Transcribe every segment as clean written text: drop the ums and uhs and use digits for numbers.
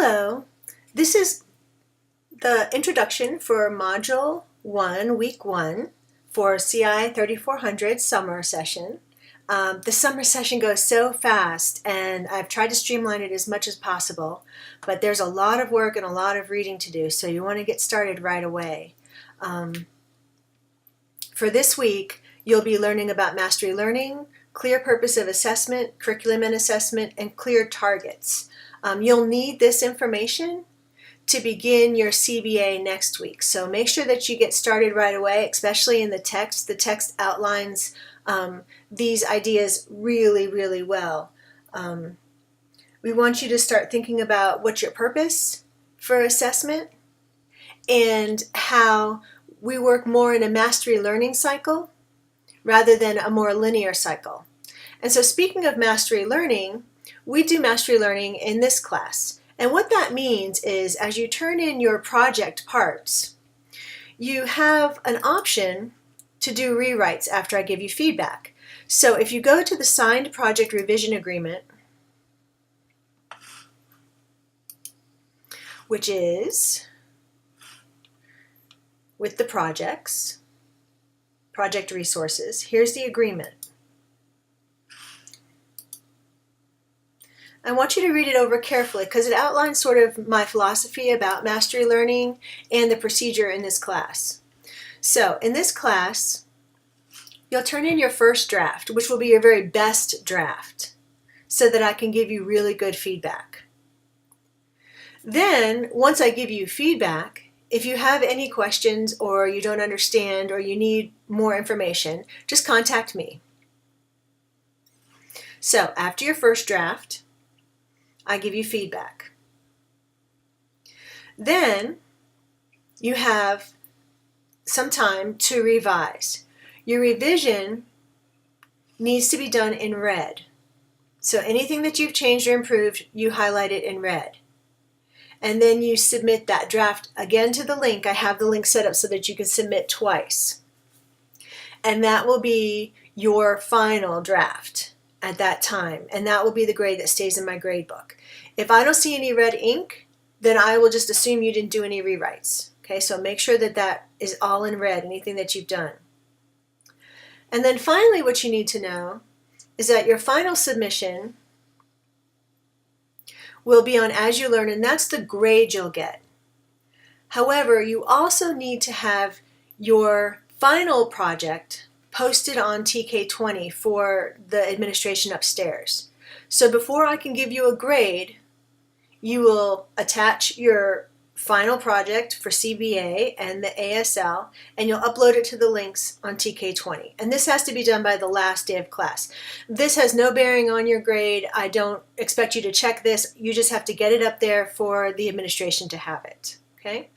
Hello, this is the introduction for Module 1, Week 1 for CI3400 Summer session. The summer session goes so fast and I've tried to streamline it as much as possible, but there's a lot of work and a lot of reading to do, so you want to get started right away. For this week, you'll be learning about mastery learning, clear purpose of assessment, curriculum and assessment, and clear targets. You'll need this information to begin your CBA next week. So make sure that you get started right away, especially in the text. The text outlines these ideas really, really well. We want you to start thinking about what's your purpose for assessment and how we work more in a mastery learning cycle rather than a more linear cycle. And so speaking of mastery learning, we do mastery learning in this class. And what that means is as you turn in your project parts, you have an option to do rewrites after I give you feedback. So if you go to the signed project revision agreement, which is with the projects, project resources, here's the agreement. I want you to read it over carefully because it outlines sort of my philosophy about mastery learning and the procedure in this class. So in this class, you'll turn in your first draft, which will be your very best draft, so that I can give you really good feedback. Then, once I give you feedback, if you have any questions or you don't understand or you need more information, just contact me. So after your first draft, I give you feedback. Then you have some time to revise. Your revision needs to be done in red. So anything that you've changed or improved, you highlight it in red. And then you submit that draft again to the link. I have the link set up so that you can submit twice. And that will be your final draft at that time, and that will be the grade that stays in my grade book. If I don't see any red ink, then I will just assume you didn't do any rewrites. Okay, so make sure that that is all in red, anything that you've done. And then finally what you need to know is that your final submission will be on As You Learn, and that's the grade you'll get. However, you also need to have your final project posted on TK20 for the administration upstairs. So before I can give you a grade, you will attach your final project for CBA and the ASL, and you'll upload it to the links on TK20. And this has to be done by the last day of class. This has no bearing on your grade. I don't expect you to check this. You just have to get it up there for the administration to have it. Okay?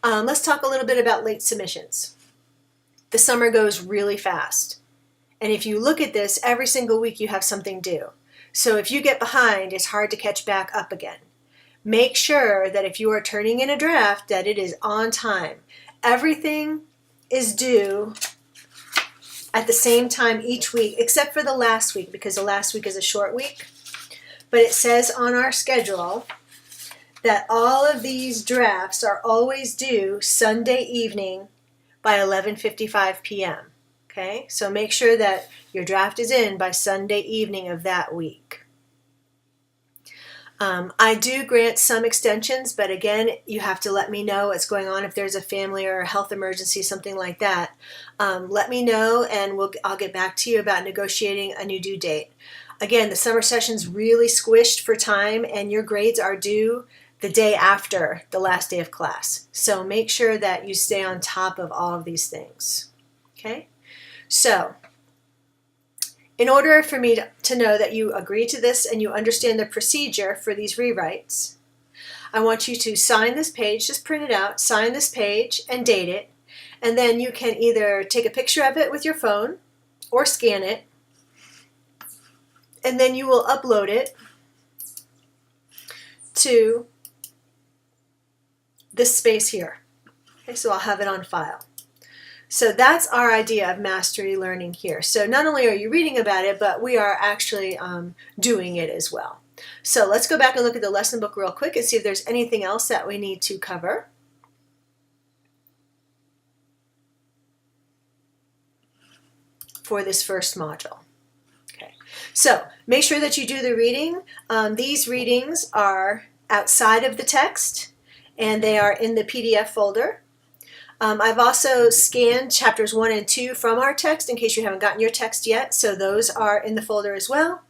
Let's talk a little bit about late submissions. The summer goes really fast. And if you look at this, every single week you have something due. So if you get behind, it's hard to catch back up again. Make sure that if you are turning in a draft, that it is on time. Everything is due at the same time each week, except for the last week, because the last week is a short week. But it says on our schedule that all of these drafts are always due Sunday evening by 11:55 p.m. Okay, so make sure that your draft is in by Sunday evening of that week. I do grant some extensions, but again, you have to let me know what's going on. If there's a family or a health emergency, something like that, let me know and I'll get back to you about negotiating a new due date. Again, the summer session's really squished for time and your grades are due the day after the last day of class. So make sure that you stay on top of all of these things. Okay? So, in order for me to know that you agree to this and you understand the procedure for these rewrites, I want you to sign this page, just print it out, sign this page and date it, and then you can either take a picture of it with your phone or scan it, and then you will upload it to this space here. Okay, so I'll have it on file. So that's our idea of mastery learning here. So not only are you reading about it, but we are actually doing it as well. So let's go back and look at the lesson book real quick and see if there's anything else that we need to cover. For this first module. Okay, so make sure that you do the reading. These readings are outside of the text and they are in the PDF folder. I've also scanned chapters 1 and 2 from our text in case you haven't gotten your text yet, so those are in the folder as well.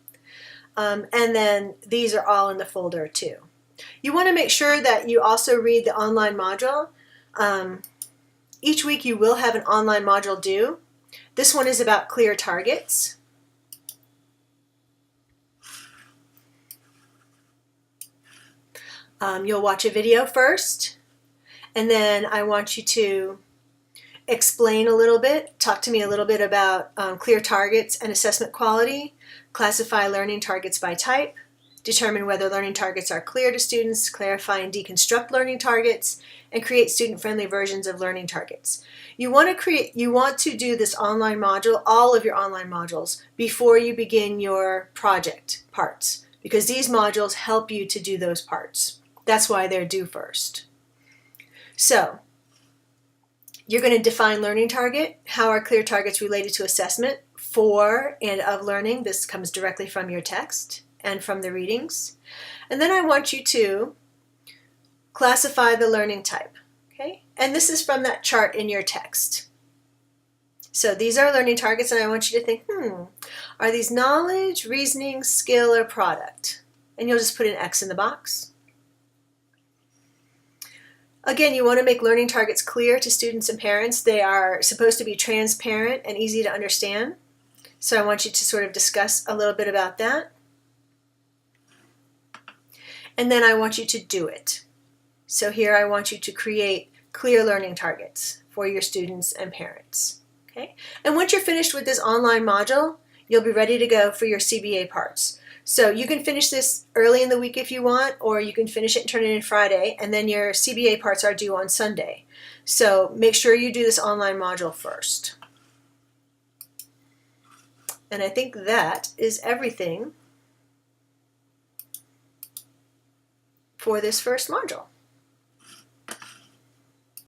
And then these are all in the folder too. You want to make sure that you also read the online module. Each week you will have an online module due. This one is about clear targets. You'll watch a video first, and then I want you to explain a little bit, talk to me a little bit about clear targets and assessment quality, classify learning targets by type, determine whether learning targets are clear to students, clarify and deconstruct learning targets, and create student-friendly versions of learning targets. You want to do this online module, all of your online modules, before you begin your project parts, because these modules help you to do those parts. That's why they're due first. So, you're going to define learning target. How are clear targets related to assessment for and of learning? This comes directly from your text and from the readings. And then I want you to classify the learning type. Okay? And this is from that chart in your text. So these are learning targets, and I want you to think, are these knowledge, reasoning, skill, or product? And you'll just put an X in the box. Again, you want to make learning targets clear to students and parents. They are supposed to be transparent and easy to understand. So I want you to sort of discuss a little bit about that. And then I want you to do it. So here I want you to create clear learning targets for your students and parents. Okay? And once you're finished with this online module, you'll be ready to go for your CBA parts. So you can finish this early in the week if you want, or you can finish it and turn it in Friday, and then your CBA parts are due on Sunday. So make sure you do this online module first. And I think that is everything for this first module.